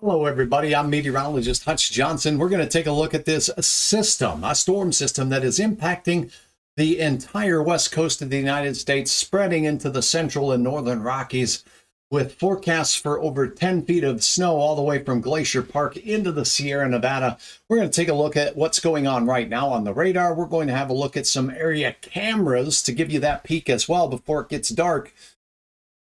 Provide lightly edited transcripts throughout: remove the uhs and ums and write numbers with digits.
Hello, everybody. I'm meteorologist Hutch Johnson. We're going to take a look at this system, a storm system that is impacting the entire west coast of the United States, spreading into the central and northern Rockies, with forecasts for over 10 feet of snow all the way from Glacier Park into the Sierra Nevada. We're going to take a look at what's going on right now on the radar. We're going to have a look at some area cameras to give you that peek as well before it gets dark.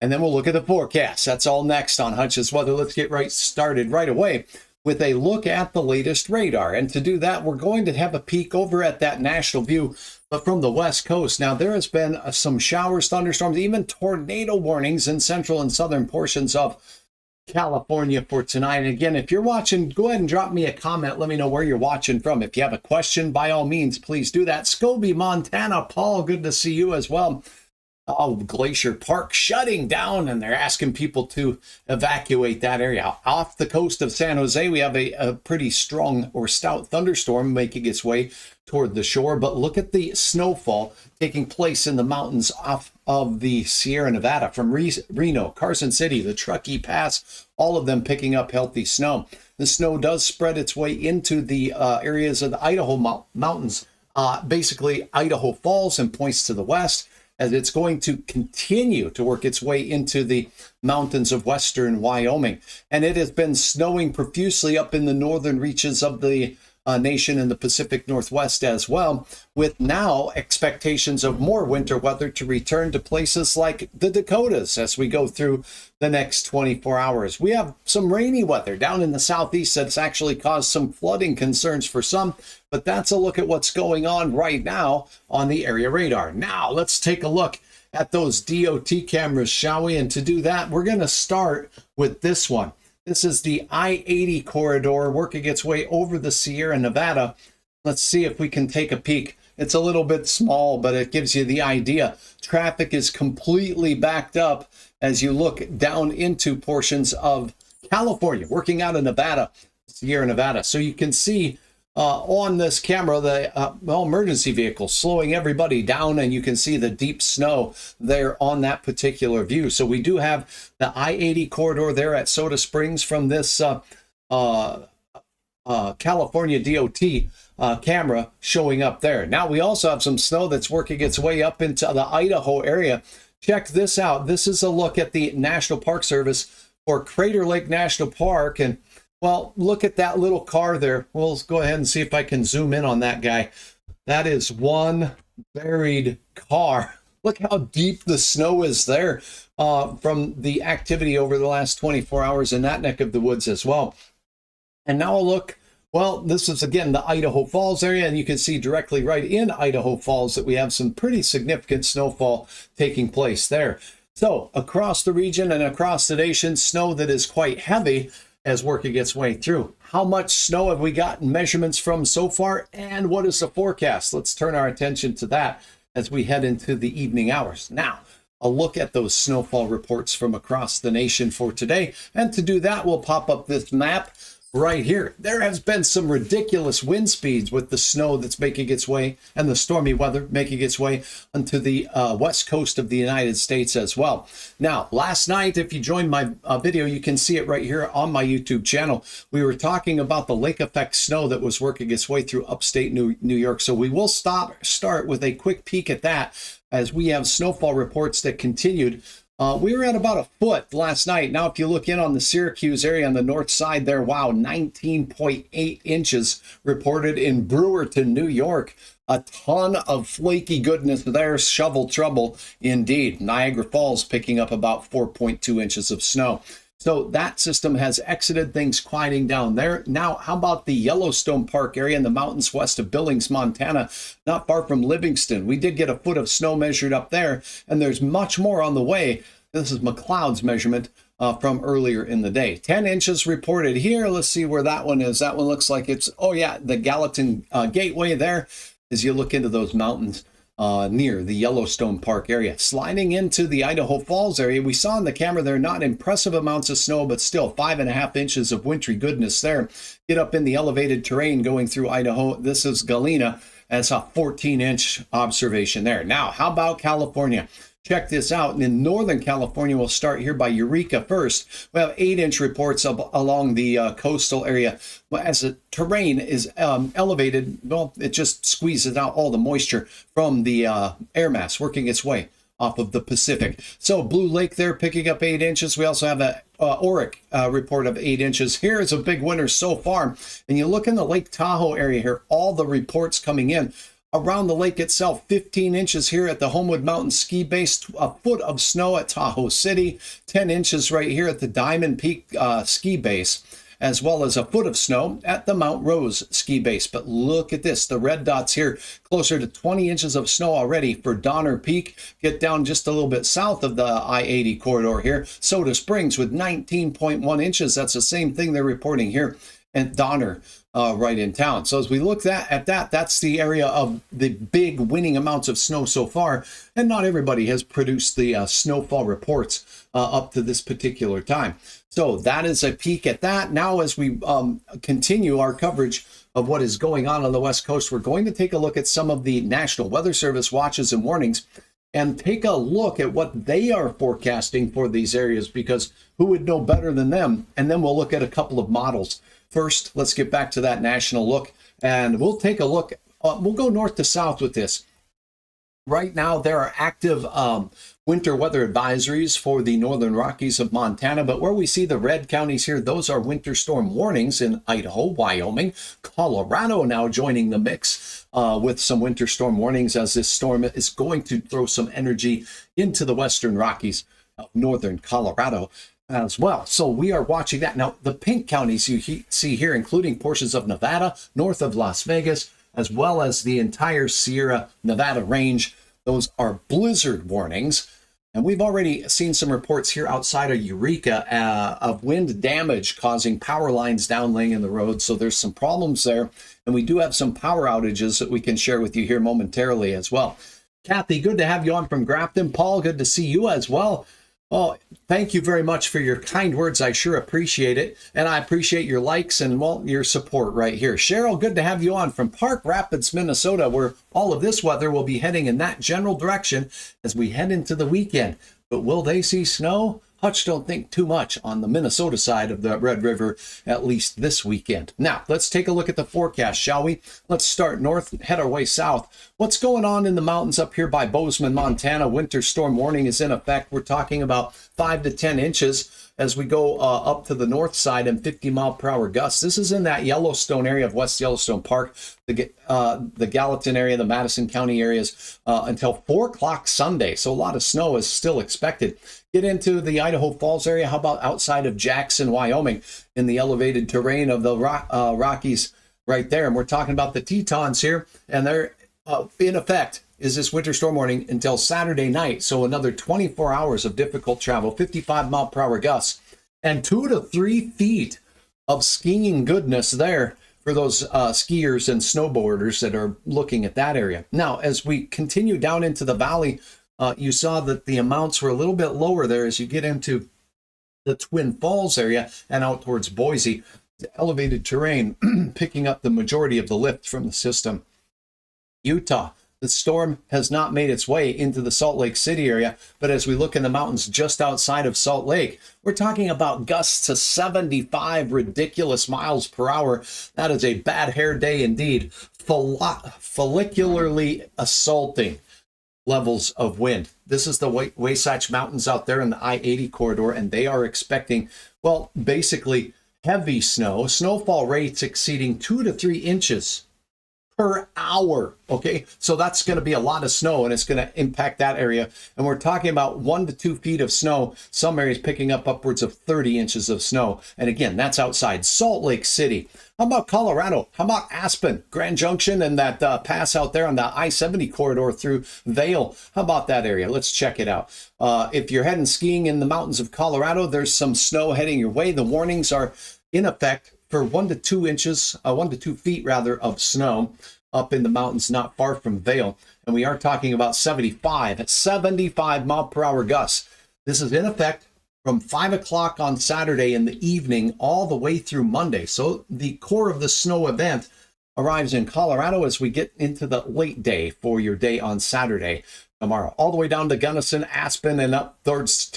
And then we'll look at the forecast. That's all next on Hutch's Weather. Let's get started right away with a look at the latest radar. And to do that, we're going to have a peek over at that national view, but from the west coast. Now, there has been some showers, thunderstorms, even tornado warnings in central and southern portions of California for tonight. And again, if you're watching, go ahead and drop me a comment. Let me know where you're watching from. If you have a question, by all means, please do that. Scobie, Montana. Paul, good to see you as well. Oh, Glacier Park shutting down, and they're asking people to evacuate that area. Off the coast of San Jose, we have a pretty strong or stout thunderstorm making its way toward the shore. But look at the snowfall taking place in the mountains off of the Sierra Nevada, from Reno, Carson City, the Truckee Pass, all of them picking up healthy snow. The snow does spread its way into the areas of the Idaho mountains, basically Idaho Falls, and points to the west, as it's going to continue to work its way into the mountains of western Wyoming. And it has been snowing profusely up in the northern reaches of the nation in the Pacific Northwest as well, with now expectations of more winter weather to return to places like the Dakotas as we go through the next 24 hours. We have some rainy weather down in the southeast that's actually caused some flooding concerns for some, but that's a look at what's going on right now on the area radar. Now, let's take a look at those DOT cameras, shall we? And to do that, we're going to start with this one. This is the I-80 corridor working its way over the Sierra Nevada. Let's see if we can take a peek. It's a little bit small, but it gives you the idea. Traffic is completely backed up as you look down into portions of California, working out of Nevada, Sierra Nevada. So you can see on this camera the emergency vehicle slowing everybody down, and you can see the deep snow there on that particular view. So we do have the I-80 corridor there at Soda Springs from this California DOT camera showing up there. Now, we also have some snow that's working its way up into the Idaho area. Check this out. This is a look at the National Park Service for Crater Lake National Park. And well, look at that little car there. We'll go ahead and see if I can zoom in on that guy. That is one buried car. Look how deep the snow is there from the activity over the last 24 hours in that neck of the woods as well. And now a look. Well, this is, again, the Idaho Falls area, and you can see directly right in Idaho Falls that we have some pretty significant snowfall taking place there. So across the region and across the nation, snow that is quite heavy as working its way through. How much snow have we gotten measurements from so far, and what is the forecast? Let's turn our attention to that as we head into the evening hours. Now, a look at those snowfall reports from across the nation for today. And to do that, we'll pop up this map right here. There has been some ridiculous wind speeds with the snow that's making its way and the stormy weather making its way onto the west coast of the United States as well. Now, last night, if you joined my video, you can see it right here on my YouTube channel. We were talking about the lake effect snow that was working its way through upstate New York. So we will start with a quick peek at that as we have snowfall reports that continued. We were at about a foot last night. Now, if you look in on the Syracuse area on the north side there, wow, 19.8 inches reported in Brewerton, New York. A ton of flaky goodness there, shovel trouble indeed. Niagara Falls picking up about 4.2 inches of snow. So that system has exited, things quieting down there. Now, how about the Yellowstone Park area in the mountains west of Billings, Montana, not far from Livingston? We did get a foot of snow measured up there, and there's much more on the way. This is McLeod's measurement from earlier in the day. 10 inches reported here. Let's see where that one is. That one looks like it's, oh yeah, the Gallatin Gateway there as you look into those mountains. Near the Yellowstone Park area. Sliding into the Idaho Falls area, we saw in the camera there not impressive amounts of snow, but still 5.5 inches of wintry goodness there. Get up in the elevated terrain going through Idaho. This is Galena. That's a 14-inch observation there. Now, how about California? Check this out. In Northern California, we'll start here by Eureka first. We have 8-inch reports along the coastal area. Well, as the terrain is elevated, well, it just squeezes out all the moisture from the air mass working its way off of the Pacific. So Blue Lake there picking up 8 inches. We also have a Oric report of 8 inches. Here is a big winter so far. And you look in the Lake Tahoe area here, all the reports coming in. Around the lake itself, 15 inches here at the Homewood Mountain Ski Base, a foot of snow at Tahoe City, 10 inches right here at the Diamond Peak Ski Base, as well as a foot of snow at the Mount Rose Ski Base. But look at this, the red dots here, closer to 20 inches of snow already for Donner Peak. Get down just a little bit south of the I-80 corridor here. Soda Springs with 19.1 inches. That's the same thing they're reporting here at Donner. Right in town. So as we look at that, that's the area of the big winning amounts of snow so far. And not everybody has produced the snowfall reports up to this particular time. So that is a peek at that. Now, as we continue our coverage of what is going on the West Coast, we're going to take a look at some of the National Weather Service watches and warnings and take a look at what they are forecasting for these areas, because who would know better than them? And then we'll look at a couple of models. First, let's get back to that national look, and we'll take a look. We'll go north to south with this. Right now, there are active winter weather advisories for the northern Rockies of Montana, but where we see the red counties here, those are winter storm warnings in Idaho, Wyoming, Colorado now joining the mix with some winter storm warnings, as this storm is going to throw some energy into the western Rockies of northern Colorado as well. So we are watching that. Now, the pink counties you see here, including portions of Nevada, north of Las Vegas, as well as the entire Sierra Nevada range, those are blizzard warnings. And we've already seen some reports here outside of Eureka of wind damage causing power lines down laying in the road. So there's some problems there. And we do have some power outages that we can share with you here momentarily as well. Kathy, good to have you on from Grafton. Paul, good to see you as well. Well, thank you very much for your kind words. I sure appreciate it. And I appreciate your likes and, well, your support right here. Cheryl, good to have you on from Park Rapids, Minnesota, where all of this weather will be heading in that general direction as we head into the weekend. But will they see snow? Hutch don't think too much on the Minnesota side of the Red River, at least this weekend. Now, let's take a look at the forecast, shall we? Let's start north, head our way south. What's going on in the mountains up here by Bozeman, Montana? Winter storm warning is in effect. We're talking about 5 to 10 inches as we go up to the north side and 50-mile-per-hour gusts. This is in that Yellowstone area of West Yellowstone Park, the Gallatin area, the Madison County areas, until 4 o'clock Sunday. So a lot of snow is still expected. Get into the Idaho Falls area. How about outside of Jackson, Wyoming, in the elevated terrain of the Rockies right there? And we're talking about the Tetons here, and they're in effect is this winter storm warning until Saturday night. So another 24 hours of difficult travel, 55-mile-per-hour gusts, and 2 to 3 feet of skiing goodness there for those skiers and snowboarders that are looking at that area. Now, as we continue down into the valley, you saw that the amounts were a little bit lower there as you get into the Twin Falls area and out towards Boise. The elevated terrain picking up the majority of the lift from the system. Utah, the storm has not made its way into the Salt Lake City area, but as we look in the mountains just outside of Salt Lake, we're talking about gusts to 75 ridiculous miles per hour. That is a bad hair day indeed. Follicularly assaulting levels of wind. This is the Wasatch Mountains out there in the I-80 corridor, and they are expecting, well, basically heavy snow, snowfall rates exceeding 2 to 3 inches per hour. Okay, so that's going to be a lot of snow, and it's going to impact that area. And we're talking about 1 to 2 feet of snow. Some areas picking up upwards of 30 inches of snow. And again, that's outside Salt Lake City. How about Colorado? How about Aspen, Grand Junction, and that pass out there on the I-70 corridor through Vail? How about that area? Let's check it out. If you're heading skiing in the mountains of Colorado, there's some snow heading your way. The warnings are in effect for 1 to 2 inches, 1 to 2 feet rather, of snow up in the mountains not far from Vail. And we are talking about 75 mile per hour gusts. This is in effect from 5 o'clock on Saturday in the evening all the way through Monday. So the core of the snow event arrives in Colorado as we get into the late day for your day on Saturday. tomorrow. All the way down to Gunnison, Aspen, and up towards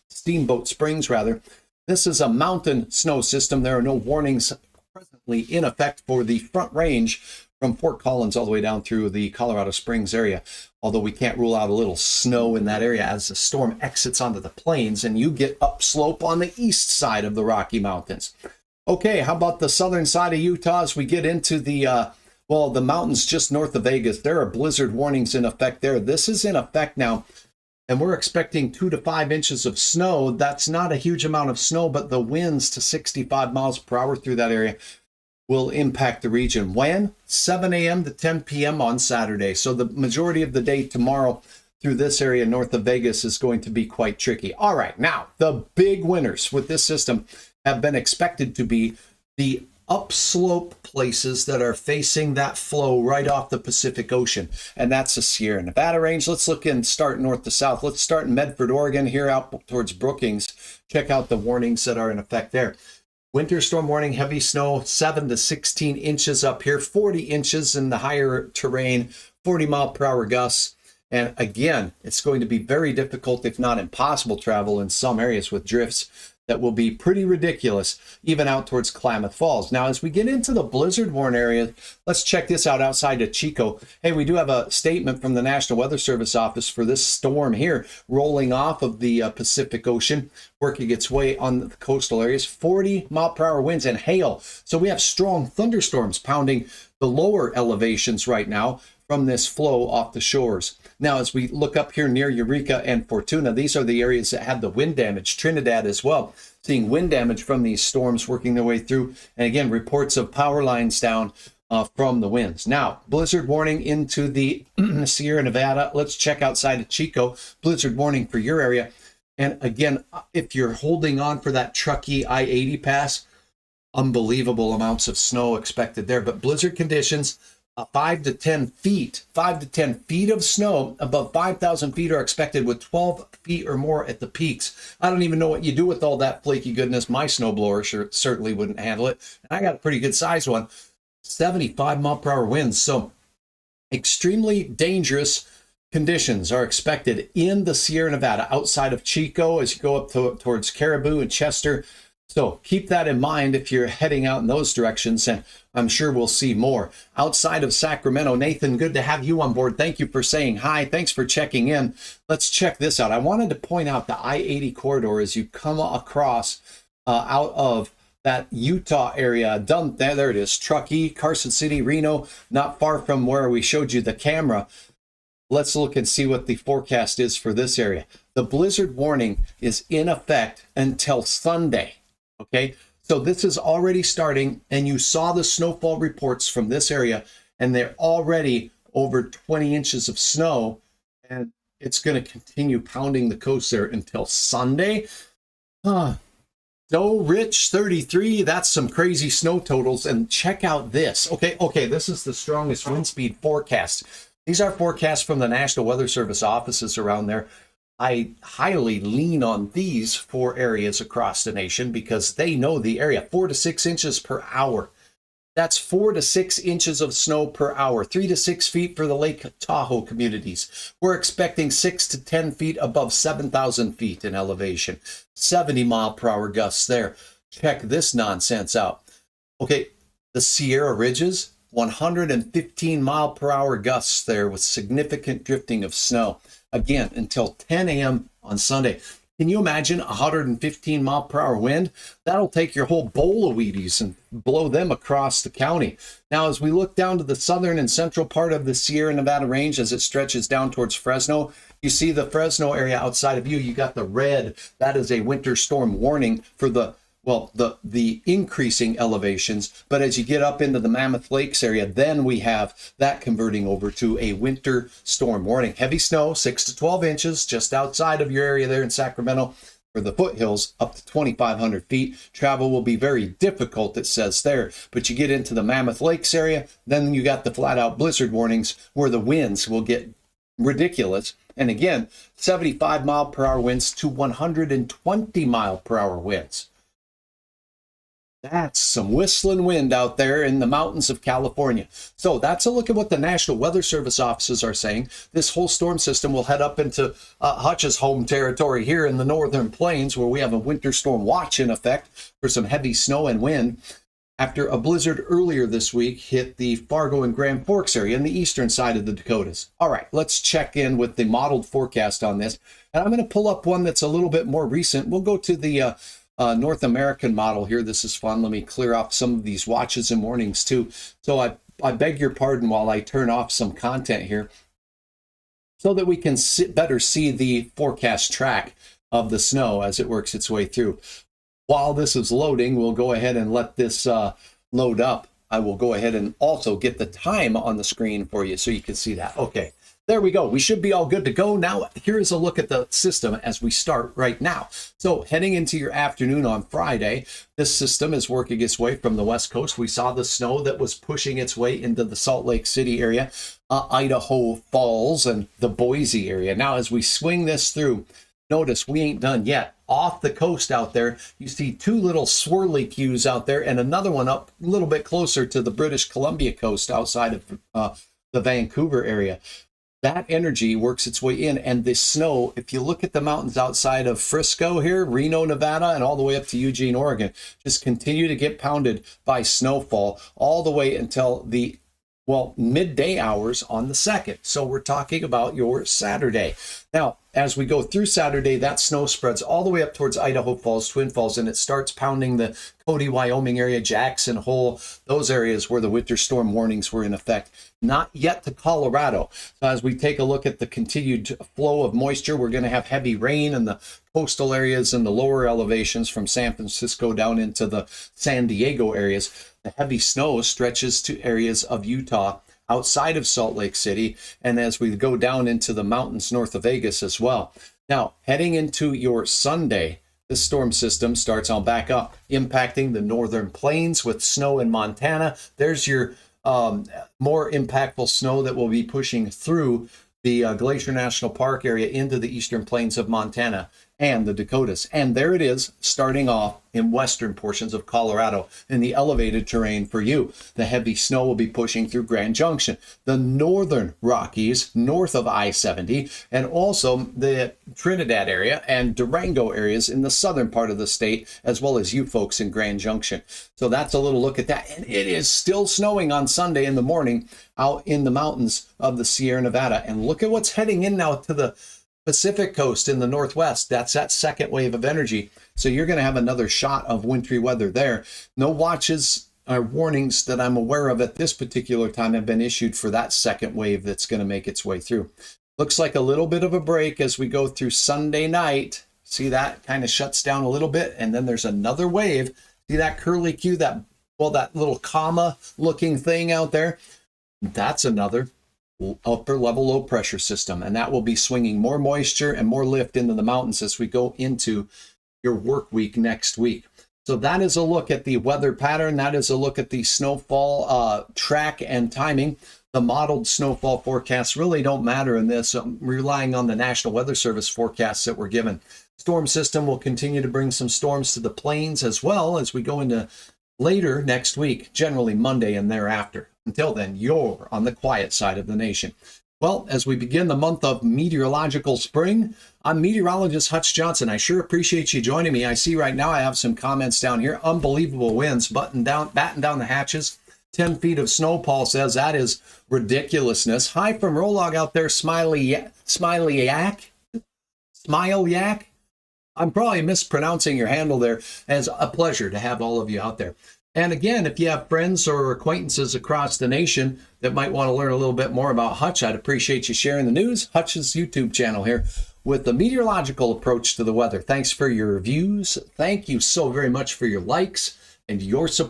Steamboat Springs, rather. This is a mountain snow system. There are no warnings presently in effect for the Front Range from Fort Collins all the way down through the Colorado Springs area, although we can't rule out a little snow in that area as the storm exits onto the plains and you get upslope on the east side of the Rocky Mountains. Okay, how about the southern side of Utah as we get into the the mountains just north of Vegas? There are blizzard warnings in effect there. This is in effect now, and we're expecting 2 to 5 inches of snow. That's not a huge amount of snow, but the winds to 65 miles per hour through that area will impact the region. When? 7 a.m. to 10 p.m. on Saturday. So the majority of the day tomorrow through this area north of Vegas is going to be quite tricky. All right, now the big winners with this system have been expected to be the upslope places that are facing that flow right off the Pacific Ocean, and that's the Sierra Nevada range. Let's look and start north to south. Let's start in Medford, Oregon, here out towards Brookings. Check out the warnings that are in effect there. Winter storm warning, heavy snow, 7 to 16 inches up here, 40 inches in the higher terrain, 40 mile per hour gusts. And again, it's going to be very difficult, if not impossible, travel in some areas with drifts that will be pretty ridiculous, even out towards Klamath Falls. Now, as we get into the blizzard warn area, let's check this out outside of Chico. Hey, we do have a statement from the National Weather Service office for this storm here, rolling off of the Pacific Ocean, working its way on the coastal areas, 40 mile per hour winds and hail. So we have strong thunderstorms pounding the lower elevations right now from this flow off the shores. Now, as we look up here near Eureka and Fortuna, these are the areas that had the wind damage. Trinidad as well, seeing wind damage from these storms working their way through. And again, reports of power lines down from the winds. Now, blizzard warning into the Sierra Nevada. Let's check outside of Chico. Blizzard warning for your area. And again, if you're holding on for that Truckee I-80 pass, unbelievable amounts of snow expected there. But blizzard conditions, 5 to 10 feet of snow above 5,000 feet are expected, with 12 feet or more at the peaks. I don't even know what you do with all that flaky goodness. My snowblower certainly wouldn't handle it. I got a pretty good size one, 75 mile per hour winds. So extremely dangerous conditions are expected in the Sierra Nevada outside of Chico as you go up towards Caribou and Chester. So keep that in mind if you're heading out in those directions, and I'm sure we'll see more. Outside of Sacramento, Nathan, good to have you on board. Thank you for saying hi. Thanks for checking in. Let's check this out. I wanted to point out the I-80 corridor as you come across out of that Utah area. There it is, Truckee, Carson City, Reno, not far from where we showed you the camera. Let's look and see what the forecast is for this area. The blizzard warning is in effect until Sunday. Okay, so this is already starting, and you saw the snowfall reports from this area, and they're already over 20 inches of snow, and it's going to continue pounding the coast there until Sunday. So Rich 33, that's some crazy snow totals. And check out this. Okay, this is the strongest wind speed forecast. These are forecasts from the National Weather Service offices around there. I highly lean on these for areas across the nation because they know the area. 4 to 6 inches per hour. That's 4 to 6 inches of snow per hour. 3 to 6 feet for the Lake Tahoe communities. We're expecting 6 to 10 feet above 7,000 feet in elevation. 70 mile per hour gusts there. Check this nonsense out. Okay, the Sierra Ridges, 115 mile per hour gusts there with significant drifting of snow. Again, until 10 a.m. on Sunday. Can you imagine 115 mile per hour wind? That'll take your whole bowl of Wheaties and blow them across the county. Now, as we look down to the southern and central part of the Sierra Nevada range, as it stretches down towards Fresno, you see the Fresno area outside of you. You got the red. That is a winter storm warning for the increasing elevations. But as you get up into the Mammoth Lakes area, then we have that converting over to a winter storm warning. Heavy snow, 6 to 12 inches just outside of your area there in Sacramento. For the foothills, up to 2,500 feet. Travel will be very difficult, it says there. But you get into the Mammoth Lakes area, then you got the flat out blizzard warnings where the winds will get ridiculous. And again, 75 mile per hour winds to 120 mile per hour winds. That's some whistling wind out there in the mountains of California. So that's a look at what the National Weather Service offices are saying. This whole storm system will head up into Hutch's home territory here in the northern plains, where we have a winter storm watch in effect for some heavy snow and wind, after a blizzard earlier this week hit the Fargo and Grand Forks area in the eastern side of the Dakotas. All right, let's check in with the modeled forecast on this. And I'm going to pull up one that's a little bit more recent. We'll go to the North American model here. This is fun. Let me clear off some of these watches and warnings too. So I beg your pardon while I turn off some content here so that we can better see the forecast track of the snow as it works its way through. While this is loading, we'll go ahead and let this load up. I will go ahead and also get the time on the screen for you so you can see that. Okay, there we go. We should be all good to go. Now, here's a look at the system as we start right now. So heading into your afternoon on Friday, this system is working its way from the West Coast. We saw the snow that was pushing its way into the Salt Lake City area, Idaho Falls, and the Boise area. Now, as we swing this through, notice we ain't done yet. Off the coast out there, you see two little swirly cues out there and another one up a little bit closer to the British Columbia coast outside of the Vancouver area. That energy works its way in, and this snow, if you look at the mountains outside of Frisco here, Reno, Nevada, and all the way up to Eugene, Oregon, just continue to get pounded by snowfall all the way until the midday hours on the 2nd. So we're talking about your Saturday. Now, as we go through Saturday, that snow spreads all the way up towards Idaho Falls, Twin Falls, and it starts pounding the Cody, Wyoming area, Jackson Hole, those areas where the winter storm warnings were in effect. Not yet to Colorado. So as we take a look at the continued flow of moisture, we're going to have heavy rain in the coastal areas and the lower elevations from San Francisco down into the San Diego areas. The heavy snow stretches to areas of Utah outside of Salt Lake City, and as we go down into the mountains north of Vegas as well. Now, heading into your Sunday, this storm system starts on back up, impacting the northern plains with snow in Montana. There's your more impactful snow that will be pushing through the Glacier National Park area into the eastern plains of Montana and the Dakotas. And there it is, starting off in western portions of Colorado in the elevated terrain for you. The heavy snow will be pushing through Grand Junction, the northern Rockies north of I-70, and also the Trinidad area and Durango areas in the southern part of the state, as well as you folks in Grand Junction. So that's a little look at that. And it is still snowing on Sunday in the morning out in the mountains of the Sierra Nevada. And look at what's heading in now to the Pacific coast in the northwest. That's that second wave of energy. So you're going to have another shot of wintry weather there. No watches or warnings that I'm aware of at this particular time have been issued for that second wave that's going to make its way through. Looks like a little bit of a break as we go through Sunday night. See, that kind of shuts down a little bit, and then there's another wave. See that curly Q, that little comma looking thing out there? That's another upper level low pressure system, and that will be swinging more moisture and more lift into the mountains as we go into your work week next week. So that is a look at the weather pattern. That is a look at the snowfall track and timing. The modeled snowfall forecasts really don't matter in this. I'm relying on the National Weather Service forecasts that we're given. Storm system will continue to bring some storms to the plains as well as we go into later next week, generally Monday and thereafter. Until then, you're on the quiet side of the nation. Well, as we begin the month of meteorological spring, I'm meteorologist Hutch Johnson. I sure appreciate you joining me. I see right now I have some comments down here. Unbelievable winds, batten down the hatches. 10 feet of snow, Paul says. That is ridiculousness. Hi from Rolog out there, Smiley Yak. I'm probably mispronouncing your handle there. It's a pleasure to have all of you out there. And again, if you have friends or acquaintances across the nation that might want to learn a little bit more about Hutch, I'd appreciate you sharing the news. Hutch's YouTube channel here with the meteorological approach to the weather. Thanks for your views. Thank you so very much for your likes and your support.